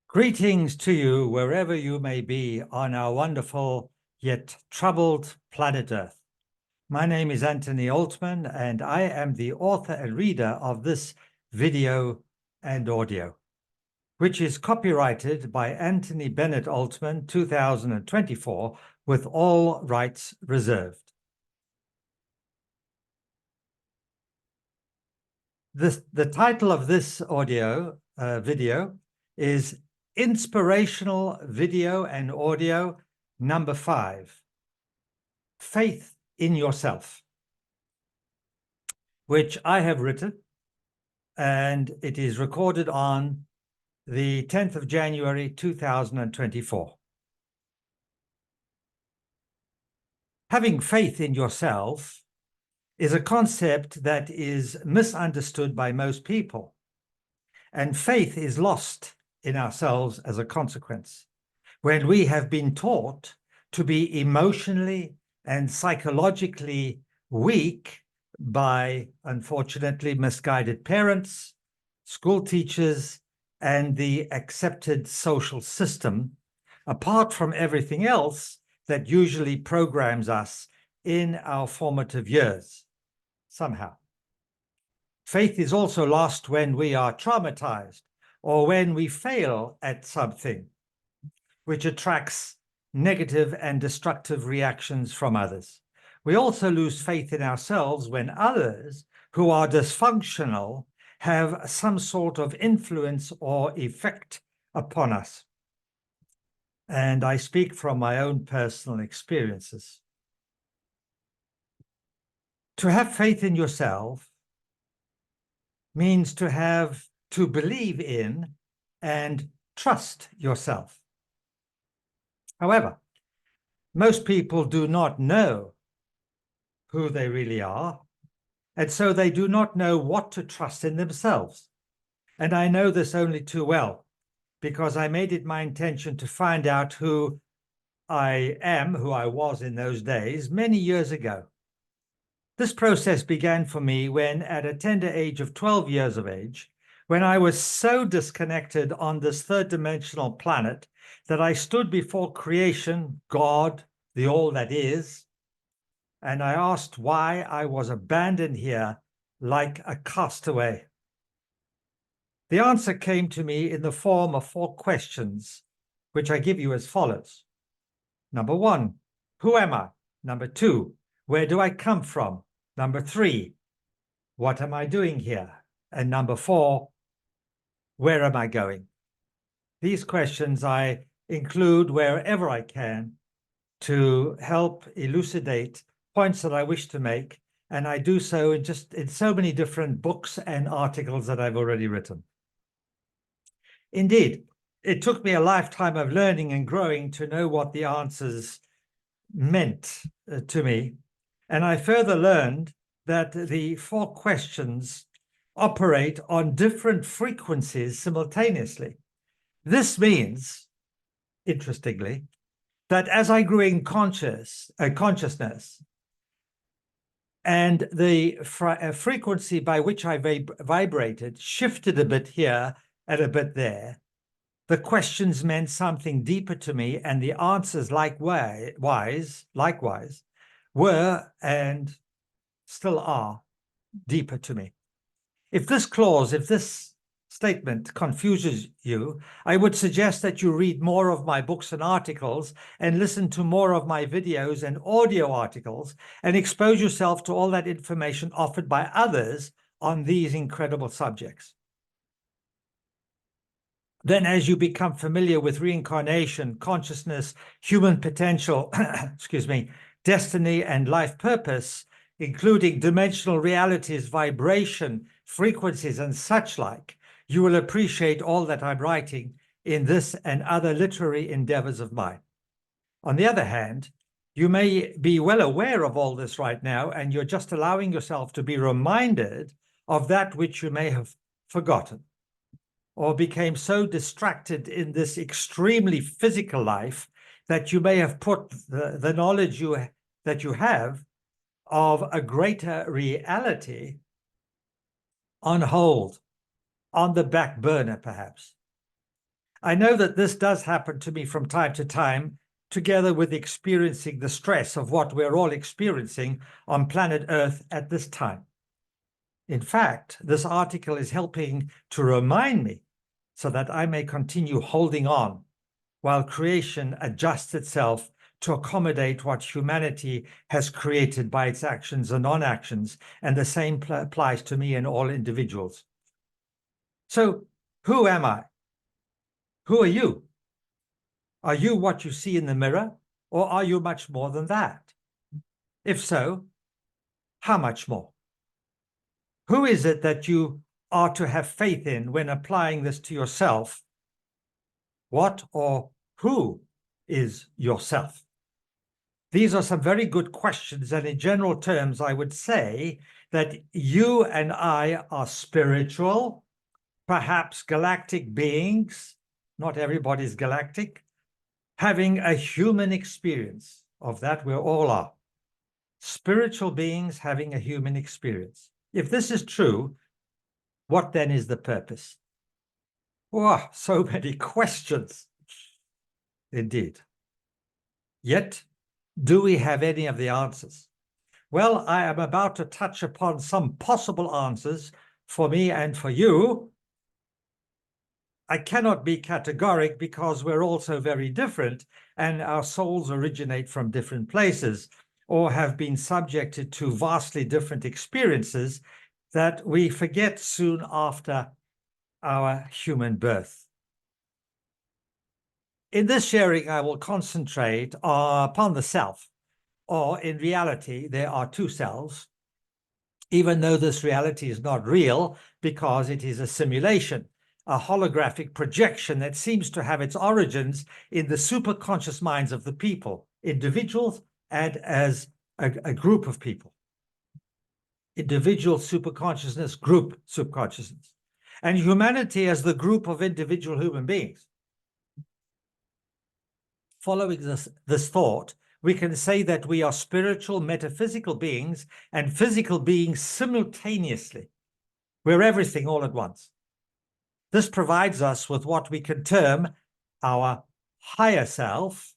Greetings to you wherever you may be on our wonderful yet troubled planet Earth. My name is Anthony Altman, and I am the author and reader of this video and audio, which is copyrighted by Anthony Bennett Altman, 2024, with all rights reserved. The title of this audio video is Inspirational Video and Audio number 5, Faith in Yourself, which I have written, and it is recorded on the 10th of January, 2024. Having faith in yourself is a concept that is misunderstood by most people, and faith is lost in ourselves as a consequence when we have been taught to be emotionally and psychologically weak by, unfortunately, misguided parents, school teachers, and the accepted social system, apart from everything else that usually programs us in our formative years, somehow. Faith is also lost when we are traumatized or when we fail at something, which attracts negative and destructive reactions from others. We also lose faith in ourselves when others who are dysfunctional have some sort of influence or effect upon us. And I speak from my own personal experiences. To have faith in yourself means to believe in and trust yourself. However, most people do not know who they really are, and so they do not know what to trust in themselves. And I know this only too well, because I made it my intention to find out who I am, who I was in those days, many years ago. This process began for me when, at a tender age of 12 years of age, when I was so disconnected on this third-dimensional planet that I stood before creation, God, the all that is, and I asked why I was abandoned here like a castaway. The answer came to me in the form of 4 questions, which I give you as follows. Number 1, who am I? Number 2, where do I come from? Number 3, what am I doing here? And number 4, where am I going? These questions I include wherever I can to help elucidate points that I wish to make, and I do so in so many different books and articles that I've already written. Indeed, it took me a lifetime of learning and growing to know what the answers meant to me, and I further learned that the 4 questions operate on different frequencies simultaneously. This means, interestingly, that as I grew in consciousness, and the frequency by which I vibrated shifted a bit here and a bit there, the questions meant something deeper to me, and the answers likewise were and still are deeper to me. If this statement confuses you, I would suggest that you read more of my books and articles and listen to more of my videos and audio articles and expose yourself to all that information offered by others on these incredible subjects. Then, as you become familiar with reincarnation, consciousness, human potential, destiny, and life purpose, including dimensional realities, vibration, frequencies, and such like, you will appreciate all that I'm writing in this and other literary endeavors of mine. On the other hand, you may be well aware of all this right now, and you're just allowing yourself to be reminded of that which you may have forgotten, or became so distracted in this extremely physical life that you may have put the knowledge that you have of a greater reality on hold, on the back burner, perhaps. I know that this does happen to me from time to time, together with experiencing the stress of what we're all experiencing on planet Earth at this time. In fact, this article is helping to remind me so that I may continue holding on while creation adjusts itself to accommodate what humanity has created by its actions and non-actions, and the same applies to me and all individuals. So, who am I? Who are you? Are you what you see in the mirror, or are you much more than that? If so, how much more? Who is it that you are to have faith in when applying this to yourself? What or who is yourself? These are some very good questions, and in general terms, I would say that you and I are spiritual, perhaps galactic beings, not everybody's galactic, having a human experience. Of that, we all are. Spiritual beings having a human experience. If this is true, what then is the purpose? Oh, so many questions. Indeed. Yet, do we have any of the answers? Well, I am about to touch upon some possible answers for me and for you. I cannot be categoric because we're all so very different, and our souls originate from different places or have been subjected to vastly different experiences that we forget soon after our human birth. In this sharing, I will concentrate upon the self, or in reality, there are two selves, even though this reality is not real because it is a simulation, a holographic projection that seems to have its origins in the superconscious minds of the people, individuals and as a group of people. Individual superconsciousness, group subconsciousness, and humanity as the group of individual human beings. Following this thought, we can say that we are spiritual, metaphysical beings and physical beings simultaneously. We're everything all at once. This provides us with what we can term our higher self,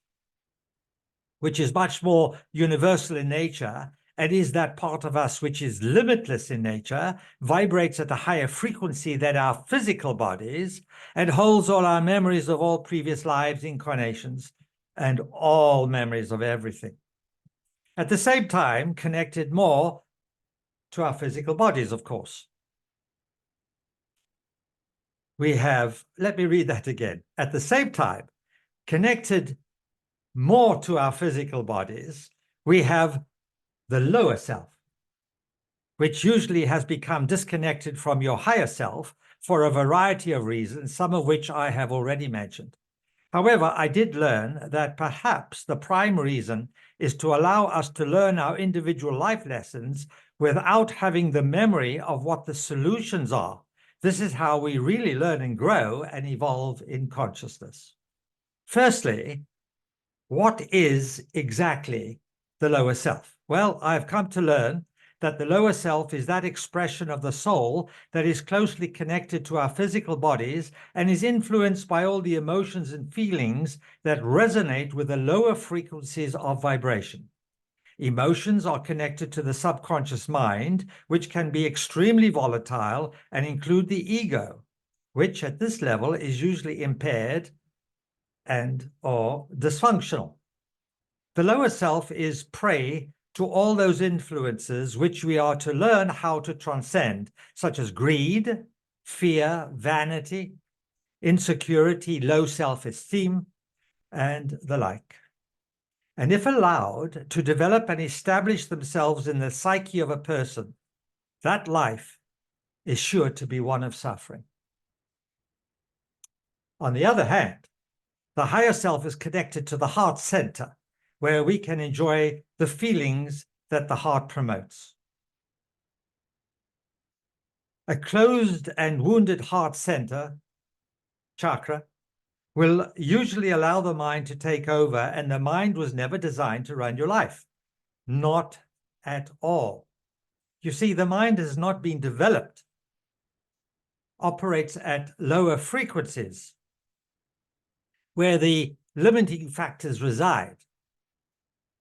which is much more universal in nature and is that part of us which is limitless in nature, vibrates at a higher frequency than our physical bodies, and holds all our memories of all previous lives, incarnations, and all memories of everything. At the same time, connected more to our physical bodies, of course. We have, let me read that again. At the same time, connected more to our physical bodies, we have the lower self, which usually has become disconnected from your higher self for a variety of reasons, some of which I have already mentioned. However, I did learn that perhaps the prime reason is to allow us to learn our individual life lessons without having the memory of what the solutions are. This is how we really learn and grow and evolve in consciousness. Firstly, what is exactly the lower self? Well, I've come to learn that the lower self is that expression of the soul that is closely connected to our physical bodies and is influenced by all the emotions and feelings that resonate with the lower frequencies of vibration. Emotions are connected to the subconscious mind, which can be extremely volatile and include the ego, which at this level is usually impaired and or dysfunctional. The lower self is prey to all those influences which we are to learn how to transcend, such as greed, fear, vanity, insecurity, low self-esteem, and the like. And if allowed to develop and establish themselves in the psyche of a person, that life is sure to be one of suffering. On the other hand, the higher self is connected to the heart center, where we can enjoy the feelings that the heart promotes. A closed and wounded heart center, chakra, will usually allow the mind to take over, and the mind was never designed to run your life. Not at all. You see, the mind has not been developed, operates at lower frequencies, where the limiting factors reside.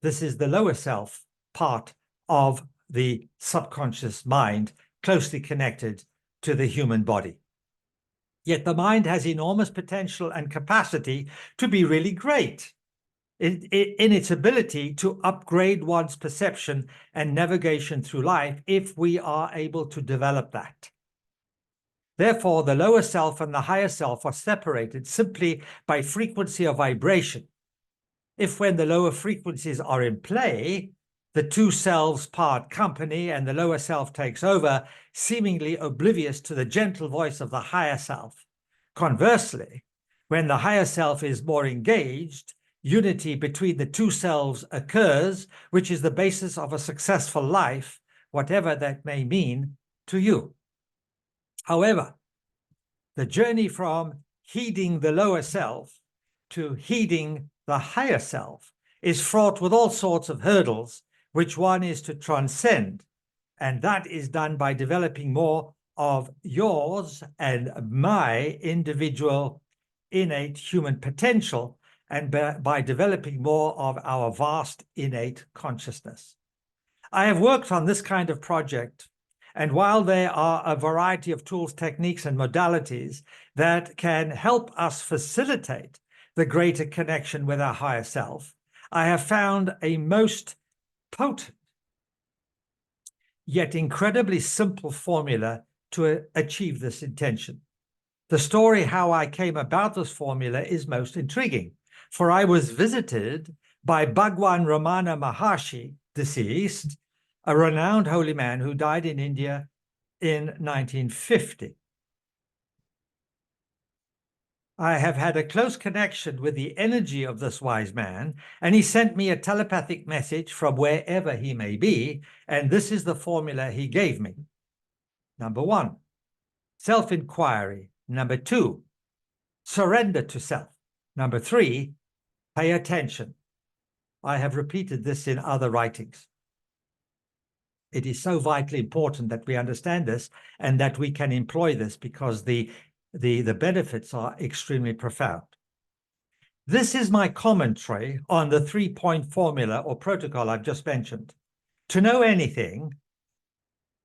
This is the lower self part of the subconscious mind, closely connected to the human body. Yet the mind has enormous potential and capacity to be really great in its ability to upgrade one's perception and navigation through life if we are able to develop that. Therefore, the lower self and the higher self are separated simply by frequency of vibration. If when the lower frequencies are in play, the two selves part company and the lower self takes over, seemingly oblivious to the gentle voice of the higher self. Conversely, when the higher self is more engaged, unity between the two selves occurs, which is the basis of a successful life, whatever that may mean to you. However, the journey from heeding the lower self to heeding the higher self is fraught with all sorts of hurdles, which one is to transcend. And that is done by developing more of yours and my individual innate human potential, and by developing more of our vast innate consciousness. I have worked on this kind of project, and while there are a variety of tools, techniques, and modalities that can help us facilitate the greater connection with our higher self, I have found a most potent yet incredibly simple formula to achieve this intention. The story how I came about this formula is most intriguing, for I was visited by Bhagwan Ramana Maharshi, deceased, a renowned holy man who died in India in 1950. I have had a close connection with the energy of this wise man, and he sent me a telepathic message from wherever he may be, and this is the formula he gave me. Number 1, self-inquiry. Number 2, surrender to self. Number 3, pay attention. I have repeated this in other writings. It is so vitally important that we understand this and that we can employ this, because the benefits are extremely profound. This is my commentary on the 3-point formula or protocol I've just mentioned. To know anything,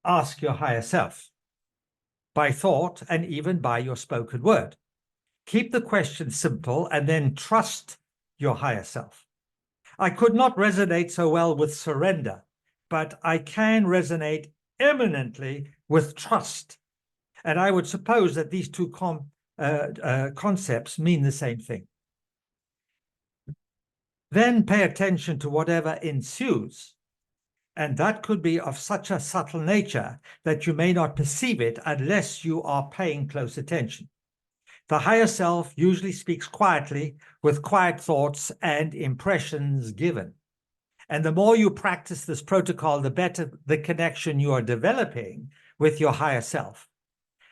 ask your higher self, by thought and even by your spoken word. Keep the question simple and then trust your higher self. I could not resonate so well with surrender, but I can resonate eminently with trust. And I would suppose that these two concepts mean the same thing. Then pay attention to whatever ensues. And that could be of such a subtle nature that you may not perceive it unless you are paying close attention. The higher self usually speaks quietly with quiet thoughts and impressions given. And the more you practice this protocol, the better the connection you are developing with your higher self.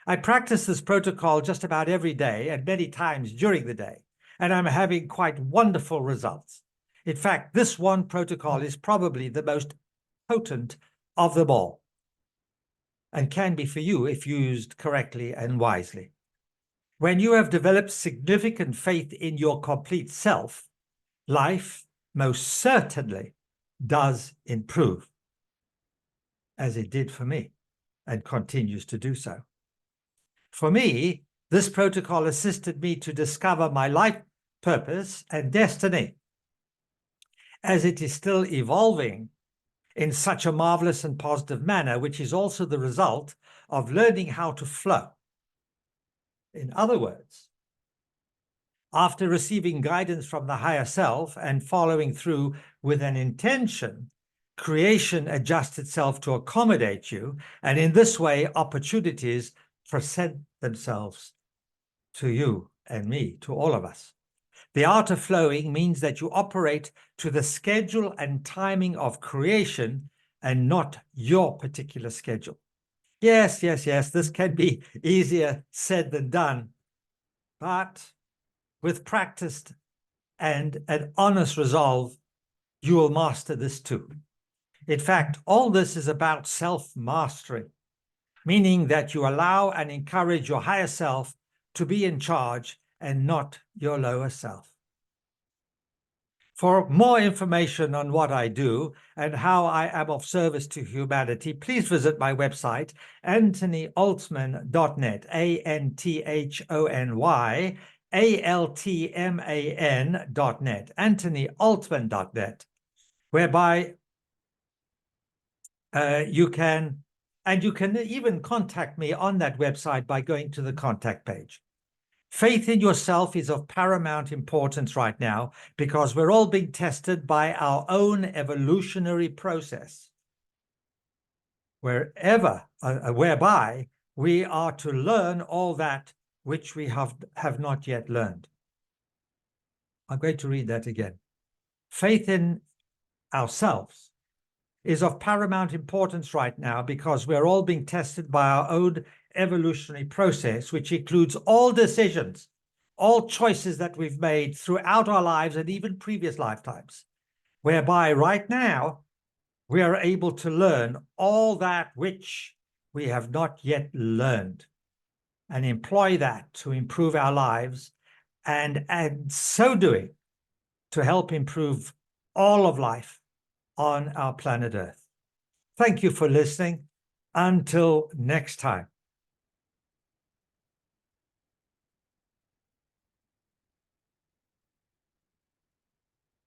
I practice this protocol just about every day and many times during the day, and I'm having quite wonderful results. In fact, this one protocol is probably the most potent of them all, and can be for you if used correctly and wisely. When you have developed significant faith in your complete self, life most certainly does improve, as it did for me and continues to do so. For me, this protocol assisted me to discover my life purpose and destiny, as it is still evolving in such a marvelous and positive manner, which is also the result of learning how to flow. In other words, after receiving guidance from the higher self and following through with an intention, creation adjusts itself to accommodate you, and in this way, opportunities present themselves to you and me, to all of us. The art of flowing means that you operate to the schedule and timing of creation and not your particular schedule. Yes, this can be easier said than done, but with practice and an honest resolve, you will master this too. In fact, all this is about self-mastery, meaning that you allow and encourage your higher self to be in charge and not your lower self. For more information on what I do and how I am of service to humanity, please visit my website, anthonyaltman.net, ANTHONYALTMAN.net, anthonyaltman.net, whereby you can even contact me on that website by going to the contact page. Faith in yourself is of paramount importance right now because we're all being tested by our own evolutionary process, whereby we are to learn all that which we have not yet learned. I'm going to read that again. Faith in ourselves is of paramount importance right now because we're all being tested by our own evolutionary process, which includes all decisions, all choices that we've made throughout our lives and even previous lifetimes, whereby right now we are able to learn all that which we have not yet learned and employ that to improve our lives, and so doing to help improve all of life on our planet Earth. Thank you for listening. Until next time.